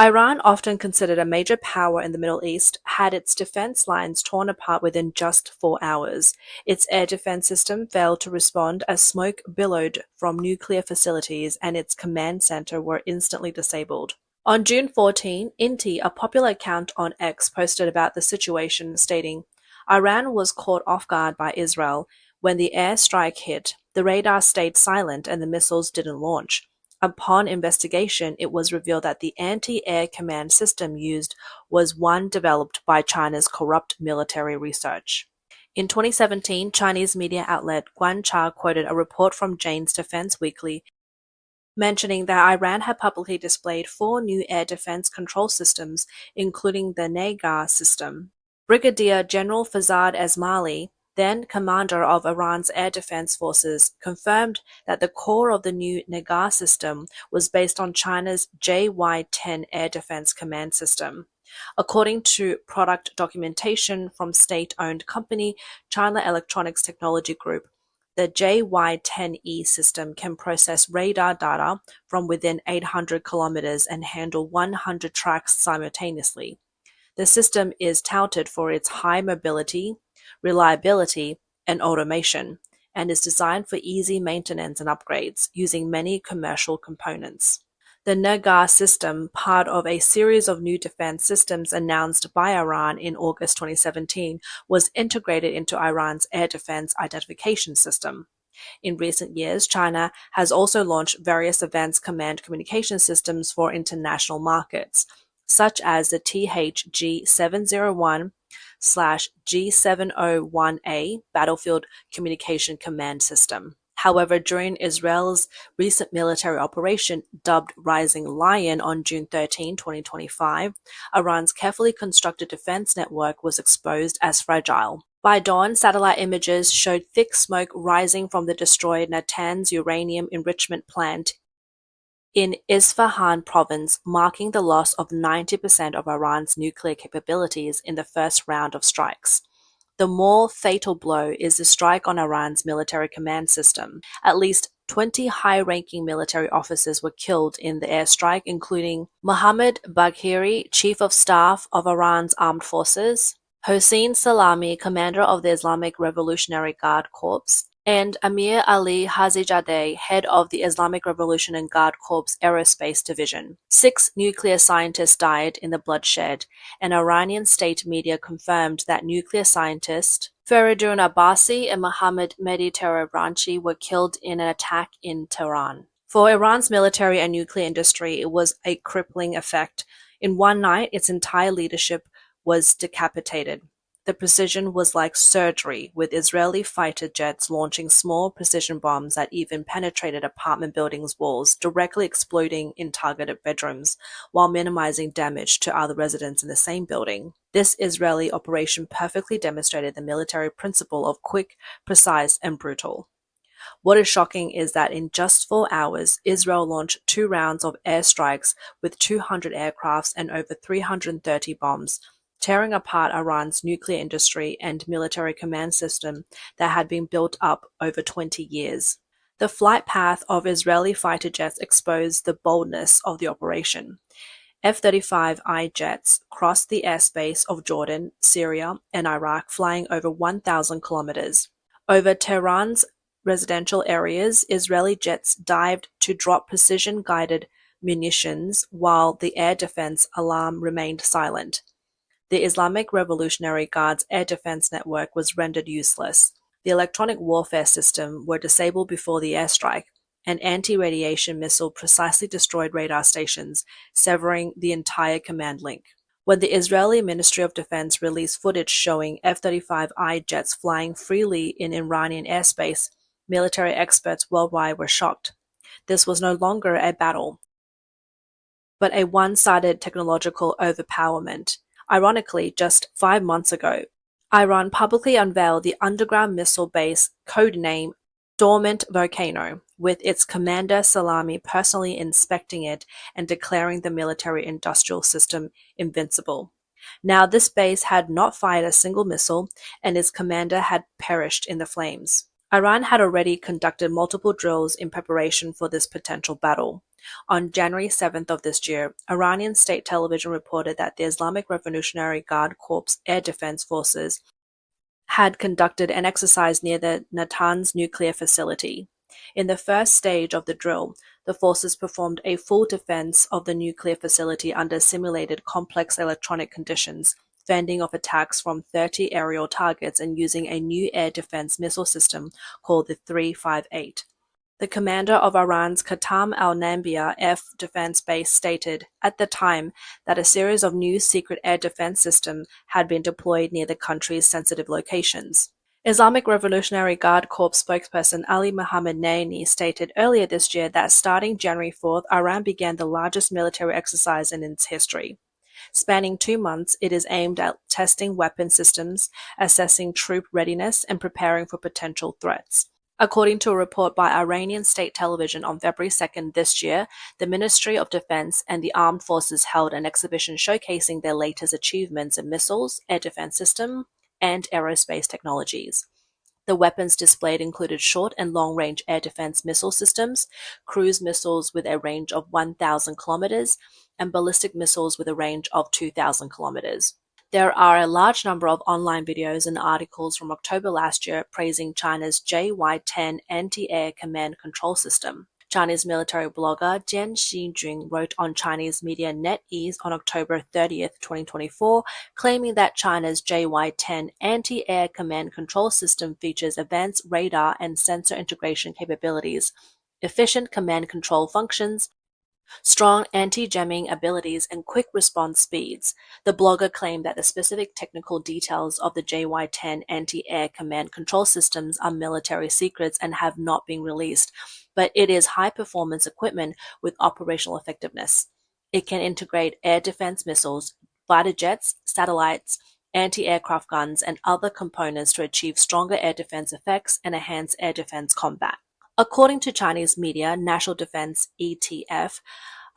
Iran, often considered a major power in the Middle East, had its defense lines torn apart within just 4 hours. Its air defense system failed to respond as smoke billowed from nuclear facilities, and its command center were instantly disabled. On June 14, Inty, a popular account on X, posted about the situation, stating, Iran was caught off guard by Israel. When the airstrike hit, the radar stayed silent and the missiles didn't launch. Upon investigation, it was revealed that the anti-air command system used was one developed by China's corrupt military research. In 2017, Chinese media outlet Guancha quoted a report from Jane's Defense Weekly mentioning that Iran had publicly displayed 4 new air defense control systems, including the Nagar system. Brigadier General Fazad Esmaili, then commander of Iran's air defense forces, confirmed that the core of the new Nagar system was based on China's JY-10 air defense command system. According to product documentation from state-owned company China Electronics Technology Group, the JY-10E system can process radar data from within 800 kilometers and handle 100 tracks simultaneously. The system is touted for its high mobility, reliability, and automation, and is designed for easy maintenance and upgrades using many commercial components. The Nagar system, part of a series of new defense systems announced by Iran in August 2017, was integrated into Iran's air defense identification system. In recent years, China has also launched various advanced command communication systems for international markets, such as the THG-701/G701A Battlefield Communication Command System. However, during Israel's recent military operation, dubbed Rising Lion on June 13, 2025, Iran's carefully constructed defense network was exposed as fragile. By dawn, satellite images showed thick smoke rising from the destroyed Natanz uranium enrichment plant in Isfahan province, marking the loss of 90% of Iran's nuclear capabilities in the first round of strikes. The more fatal blow is the strike on Iran's military command system. At least 20 high-ranking military officers were killed in the airstrike, including Mohammad Bagheri, Chief of Staff of Iran's Armed Forces, Hossein Salami, commander of the Islamic Revolutionary Guard Corps, and Amir Ali Hazizadeh, head of the Islamic Revolution and Guard Corps Aerospace Division. 6 nuclear scientists died in the bloodshed, and Iranian state media confirmed that nuclear scientist Feridun Abbasi and Mohammad Mehdi Tehrabranchi were killed in an attack in Tehran. For Iran's military and nuclear industry, it was a crippling effect. In one night, its entire leadership was decapitated. The precision was like surgery, with Israeli fighter jets launching small precision bombs that even penetrated apartment buildings' walls, directly exploding in targeted bedrooms, while minimizing damage to other residents in the same building. This Israeli operation perfectly demonstrated the military principle of quick, precise, and brutal. What is shocking is that in just 4 hours, Israel launched 2 rounds of airstrikes with 200 aircrafts and over 330 bombs, tearing apart Iran's nuclear industry and military command system that had been built up over 20 years. The flight path of Israeli fighter jets exposed the boldness of the operation. F-35I jets crossed the airspace of Jordan, Syria, and Iraq, flying over 1,000 kilometers. Over Tehran's residential areas, Israeli jets dived to drop precision-guided munitions while the air defense alarm remained silent. The Islamic Revolutionary Guard's air defense network was rendered useless. The electronic warfare system were disabled before the airstrike. An anti-radiation missile precisely destroyed radar stations, severing the entire command link. When the Israeli Ministry of Defense released footage showing F-35I jets flying freely in Iranian airspace, military experts worldwide were shocked. This was no longer a battle, but a one-sided technological overpowerment. Ironically, just 5 months ago, Iran publicly unveiled the underground missile base codename Dormant Volcano, with its commander Salami personally inspecting it and declaring the military-industrial system invincible. Now, this base had not fired a single missile, and its commander had perished in the flames. Iran had already conducted multiple drills in preparation for this potential battle. On January 7th of this year, Iranian state television reported that the Islamic Revolutionary Guard Corps Air Defense Forces had conducted an exercise near the Natanz nuclear facility. In the first stage of the drill, the forces performed a full defense of the nuclear facility under simulated complex electronic conditions, fending off attacks from 30 aerial targets and using a new air defense missile system called the 358. The commander of Iran's Qatam al-Nambia Air Defense Base stated at the time that a series of new secret air defense systems had been deployed near the country's sensitive locations. Islamic Revolutionary Guard Corps spokesperson Ali Mohammed Naini stated earlier this year that starting January 4th, Iran began the largest military exercise in its history. Spanning 2 months, it is aimed at testing weapon systems, assessing troop readiness, and preparing for potential threats. According to a report by Iranian state television on February 2nd this year, the Ministry of Defense and the Armed Forces held an exhibition showcasing their latest achievements in missiles, air defense system, and aerospace technologies. The weapons displayed included short and long-range air defense missile systems, cruise missiles with a range of 1,000 kilometers, and ballistic missiles with a range of 2,000 kilometers. There are a large number of online videos and articles from October last year praising China's JY-10 anti-air command control system. Chinese military blogger Jian Xijun wrote on Chinese media NetEase on October 30th, 2024, claiming that China's JY-10 anti-air command control system features advanced radar and sensor integration capabilities, efficient command control functions, strong anti-jamming abilities, and quick response speeds. The blogger claimed that the specific technical details of the JY-10 anti-air command control systems are military secrets and have not been released, but it is high-performance equipment with operational effectiveness. It can integrate air defense missiles, fighter jets, satellites, anti-aircraft guns, and other components to achieve stronger air defense effects and enhance air defense combat. According to Chinese media National Defense (ETF),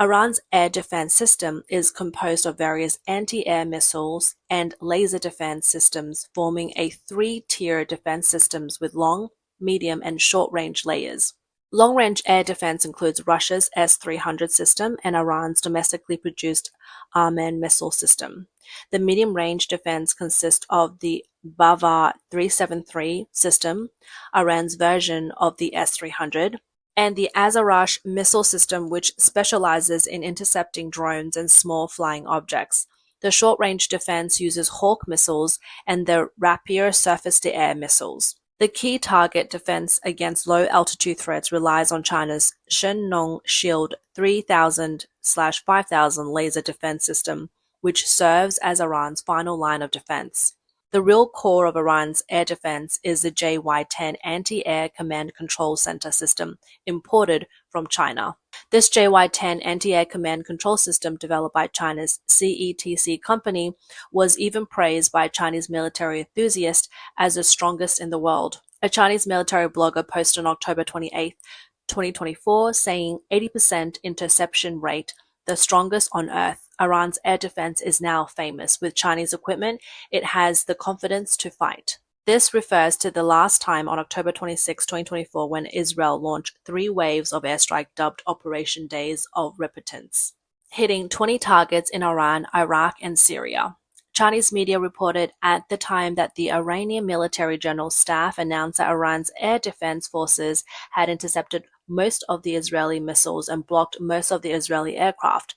Iran's air defense system is composed of various anti-air missiles and laser defense systems, forming a three-tier defense systems with long, medium, and short-range layers. Long-range air defense includes Russia's S-300 system and Iran's domestically produced Arman missile system. The medium-range defense consists of the Bavar 373 system, Iran's version of the S-300, and the Azarash missile system, which specializes in intercepting drones and small flying objects. The short-range defense uses Hawk missiles and the Rapier surface-to-air missiles. The key target defense against low-altitude threats relies on China's Shenong Shield 3000/5000 laser defense system, which serves as Iran's final line of defense. The real core of Iran's air defense is the JY-10 anti-air command control center system imported from China. This JY-10 anti-air command control system, developed by China's CETC company, was even praised by Chinese military enthusiasts as the strongest in the world. A Chinese military blogger posted on October 28, 2024, saying 80% interception rate, the strongest on Earth. Iran's air defense is now famous. With Chinese equipment, it has the confidence to fight. This refers to the last time on October 26, 2024, when Israel launched 3 waves of airstrike dubbed Operation Days of Repentance, hitting 20 targets in Iran, Iraq, and Syria. Chinese media reported at the time that the Iranian military general staff announced that Iran's air defense forces had intercepted most of the Israeli missiles and blocked most of the Israeli aircraft.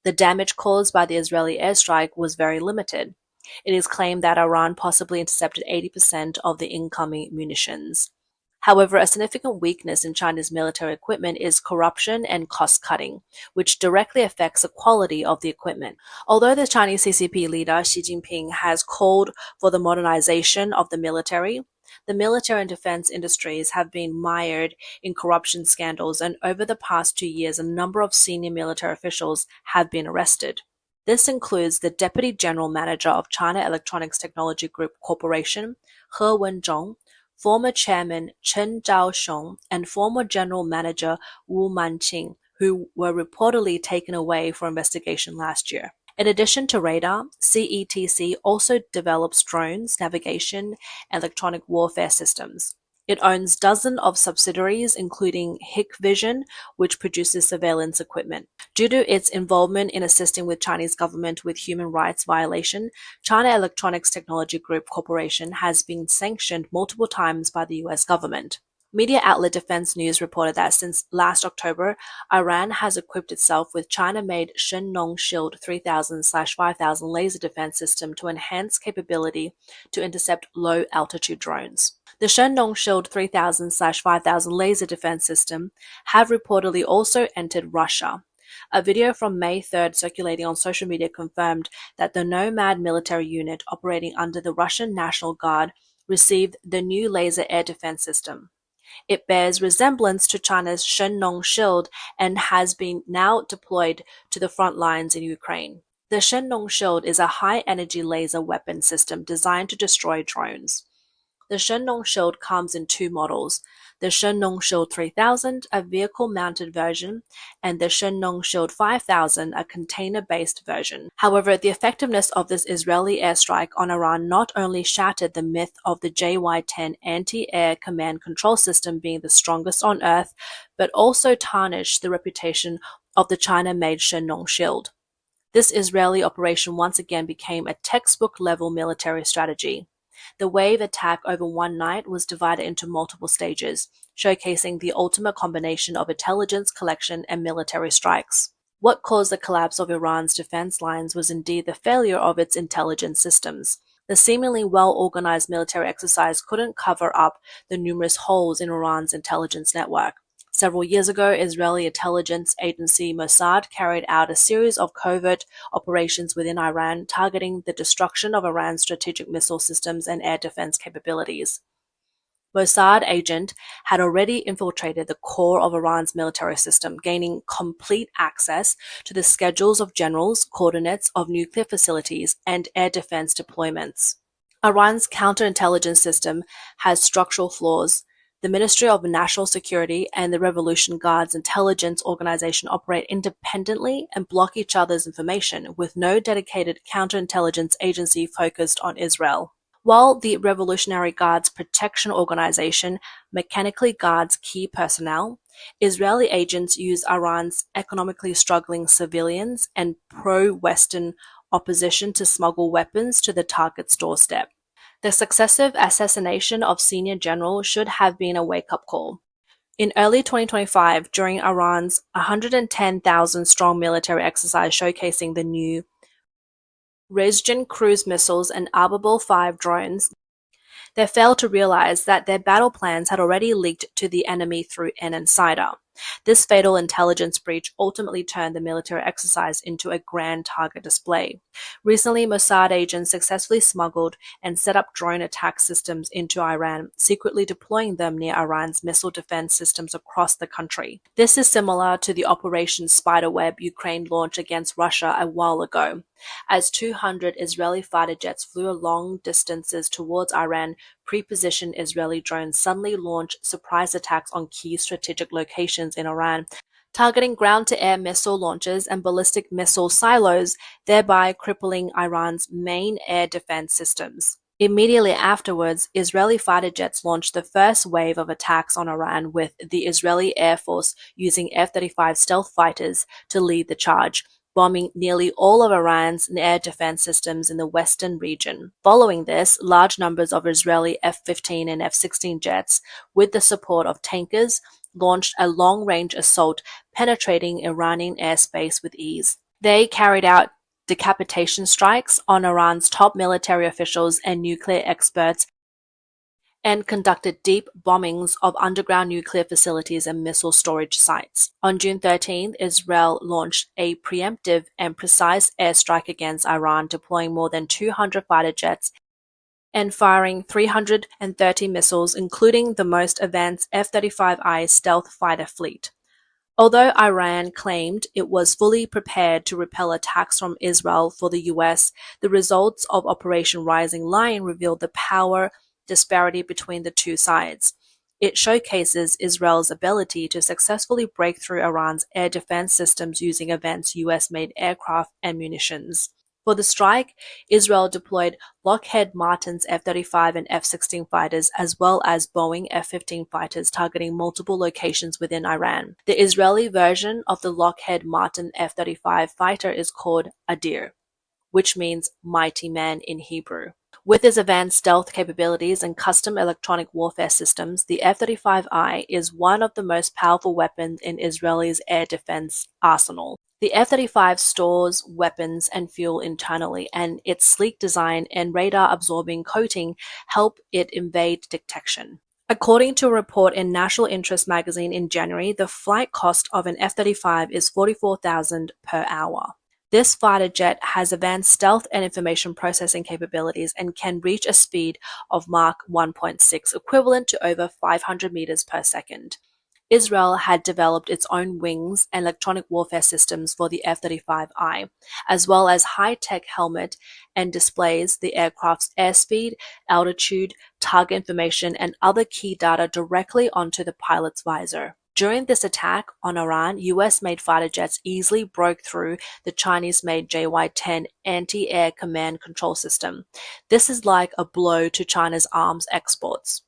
The damage caused by the Israeli airstrike was very limited. It is claimed that Iran possibly intercepted 80% of the incoming munitions. However, a significant weakness in China's military equipment is corruption and cost-cutting, which directly affects the quality of the equipment. Although the Chinese CCP leader Xi Jinping has called for the modernization of the military and defense industries have been mired in corruption scandals, and over the past 2 years, a number of senior military officials have been arrested. This includes the Deputy General Manager of China Electronics Technology Group Corporation, He Wenzhong, former Chairman Chen Zhaoxiong, and former General Manager Wu Manqing, who were reportedly taken away for investigation last year. In addition to radar, CETC also develops drones, navigation, and electronic warfare systems. It owns dozens of subsidiaries, including Hikvision, which produces surveillance equipment. Due to its involvement in assisting with Chinese government with human rights violation, China Electronics Technology Group Corporation has been sanctioned multiple times by the US government. Media outlet Defense News reported that since last October, Iran has equipped itself with China-made Shenong Shield 3000/5000 laser defense system to enhance capability to intercept low-altitude drones. The Shenong Shield 3000/5000 laser defense system have reportedly also entered Russia. A video from May 3rd circulating on social media confirmed that the Nomad military unit operating under the Russian National Guard received the new laser air defense system. It bears resemblance to China's Shenong Shield and has been now deployed to the front lines in Ukraine. The Shenong Shield is a high-energy laser weapon system designed to destroy drones. The Shenong Shield comes in two models, the Shenong Shield 3000, a vehicle-mounted version, and the Shenong Shield 5000, a container-based version. However, the effectiveness of this Israeli airstrike on Iran not only shattered the myth of the JY-10 anti-air command control system being the strongest on Earth, but also tarnished the reputation of the China-made Shenong Shield. This Israeli operation once again became a textbook-level military strategy. The wave attack over one night was divided into multiple stages, showcasing the ultimate combination of intelligence collection and military strikes. What caused the collapse of Iran's defense lines was indeed the failure of its intelligence systems. The seemingly well-organized military exercise couldn't cover up the numerous holes in Iran's intelligence network. Several years ago, Israeli intelligence agency Mossad carried out a series of covert operations within Iran targeting the destruction of Iran's strategic missile systems and air defense capabilities. Mossad agent had already infiltrated the core of Iran's military system, gaining complete access to the schedules of generals, coordinates of nuclear facilities, and air defense deployments. Iran's counterintelligence system has structural flaws. The Ministry of National Security and the Revolution Guard's intelligence organization operate independently and block each other's information, with no dedicated counterintelligence agency focused on Israel. While the Revolutionary Guard's protection organization mechanically guards key personnel, Israeli agents use Iran's economically struggling civilians and pro-Western opposition to smuggle weapons to the target's doorstep. The successive assassination of senior generals should have been a wake-up call. In early 2025, during Iran's 110,000-strong military exercise showcasing the new Rezgen cruise missiles and Arbable 5 drones, they failed to realize that their battle plans had already leaked to the enemy through an insider. This fatal intelligence breach ultimately turned the military exercise into a grand target display. Recently, Mossad agents successfully smuggled and set up drone attack systems into Iran, secretly deploying them near Iran's missile defense systems across the country. This is similar to the Operation Spiderweb Ukraine launched against Russia a while ago, as 200 Israeli fighter jets flew long distances towards Iran. Pre-positioned Israeli drones suddenly launched surprise attacks on key strategic locations in Iran, targeting ground-to-air missile launches and ballistic missile silos, thereby crippling Iran's main air defense systems. Immediately afterwards, Israeli fighter jets launched the first wave of attacks on Iran, with the Israeli Air Force using F-35 stealth fighters to lead the charge, bombing nearly all of Iran's air defense systems in the western region. Following this, large numbers of Israeli F-15 and F-16 jets, with the support of tankers, launched a long-range assault, penetrating Iranian airspace with ease. They carried out decapitation strikes on Iran's top military officials and nuclear experts, and conducted deep bombings of underground nuclear facilities and missile storage sites. On June 13th, Israel launched a preemptive and precise airstrike against Iran, deploying more than 200 fighter jets and firing 330 missiles, including the most advanced F-35I stealth fighter fleet. Although Iran claimed it was fully prepared to repel attacks from Israel for the US, the results of Operation Rising Lion revealed the power disparity between the two sides. It showcases Israel's ability to successfully break through Iran's air defense systems using advanced US-made aircraft and munitions. For the strike, Israel deployed Lockheed Martin's F-35 and F-16 fighters as well as Boeing F-15 fighters targeting multiple locations within Iran. The Israeli version of the Lockheed Martin F-35 fighter is called Adir, which means mighty man in Hebrew. With its advanced stealth capabilities and custom electronic warfare systems, the F-35I is one of the most powerful weapons in Israel's air defense arsenal. The F-35 stores weapons and fuel internally, and its sleek design and radar-absorbing coating help it evade detection. According to a report in National Interest magazine in January, the flight cost of an F-35 is $44,000 per hour. This fighter jet has advanced stealth and information processing capabilities and can reach a speed of Mach 1.6, equivalent to over 500 meters per second. Israel had developed its own wings and electronic warfare systems for the F-35I, as well as high-tech helmet and displays the aircraft's airspeed, altitude, target information, and other key data directly onto the pilot's visor. During this attack on Iran, US-made fighter jets easily broke through the Chinese-made JY-10 anti-air command control system. This is like a blow to China's arms exports.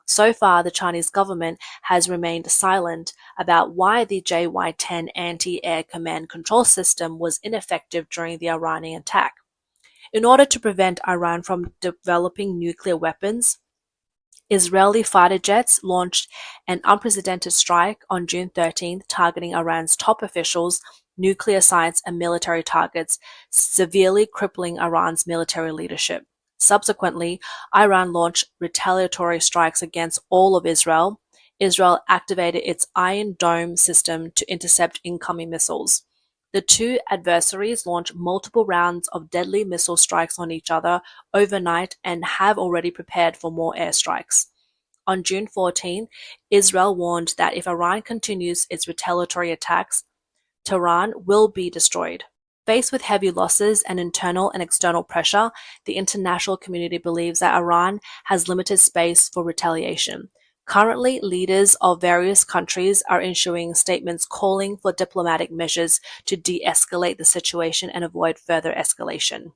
So far, the Chinese government has remained silent about why the JY-10 anti-air command control system was ineffective during the Iranian attack. In order to prevent Iran from developing nuclear weapons, Israeli fighter jets launched an unprecedented strike on June 13, targeting Iran's top officials, nuclear sites, and military targets, severely crippling Iran's military leadership. Subsequently, Iran launched retaliatory strikes against all of Israel. Israel activated its Iron Dome system to intercept incoming missiles. The two adversaries launched multiple rounds of deadly missile strikes on each other overnight and have already prepared for more airstrikes. On June 14, Israel warned that if Iran continues its retaliatory attacks, Tehran will be destroyed. Faced with heavy losses and internal and external pressure, the international community believes that Iran has limited space for retaliation. Currently, leaders of various countries are issuing statements calling for diplomatic measures to de-escalate the situation and avoid further escalation.